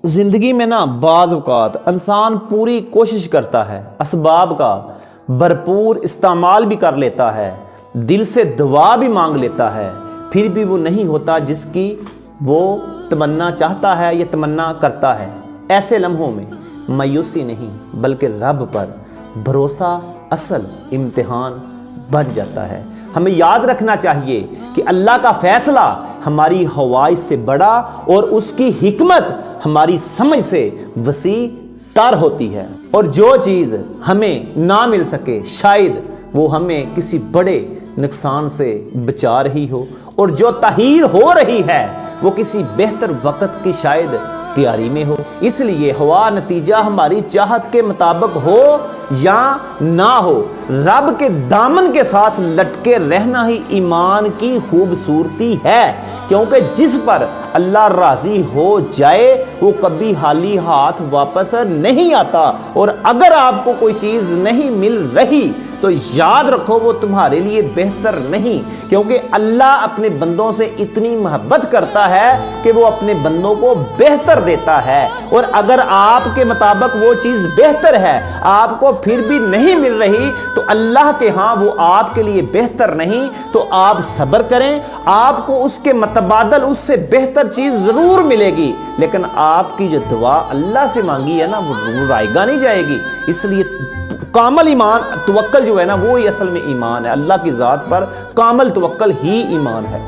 زندگی میں نا بعض اوقات انسان پوری کوشش کرتا ہے، اسباب کا بھرپور استعمال بھی کر لیتا ہے، دل سے دعا بھی مانگ لیتا ہے، پھر بھی وہ نہیں ہوتا جس کی وہ تمنا چاہتا ہے یا تمنا کرتا ہے۔ ایسے لمحوں میں مایوسی نہیں بلکہ رب پر بھروسہ اصل امتحان بن جاتا ہے۔ ہمیں یاد رکھنا چاہیے کہ اللہ کا فیصلہ ہماری خواہش سے بڑا اور اس کی حکمت ہماری سمجھ سے وسیع تر ہوتی ہے، اور جو چیز ہمیں نہ مل سکے شاید وہ ہمیں کسی بڑے نقصان سے بچا رہی ہو، اور جو تحیر ہو رہی ہے وہ کسی بہتر وقت کی شاید تیاری میں ہو۔ اس لیے ہوا نتیجہ ہماری چاہت کے مطابق ہو یا نہ ہو، رب کے دامن کے ساتھ لٹکے رہنا ہی ایمان کی خوبصورتی ہے، کیونکہ جس پر اللہ راضی ہو جائے وہ کبھی خالی ہاتھ واپس نہیں آتا۔ اور اگر آپ کو کوئی چیز نہیں مل رہی تو یاد رکھو وہ تمہارے لیے بہتر نہیں، کیونکہ اللہ اپنے بندوں سے اتنی محبت کرتا ہے کہ وہ اپنے بندوں کو بہتر دیتا ہے۔ اور اگر آپ کے مطابق وہ چیز بہتر ہے، آپ کو پھر بھی نہیں مل رہی، تو اللہ کے ہاں وہ آپ کے لیے بہتر نہیں، تو آپ صبر کریں، آپ کو اس کے متبادل اس سے بہتر چیز ضرور ملے گی، لیکن آپ کی جو دعا اللہ سے مانگی ہے نا وہ رائے گا نہیں جائے گی۔ اس لیے کامل ایمان توکل جو ہے نا وہی اصل میں ایمان ہے، اللہ کی ذات پر کامل توکل ہی ایمان ہے۔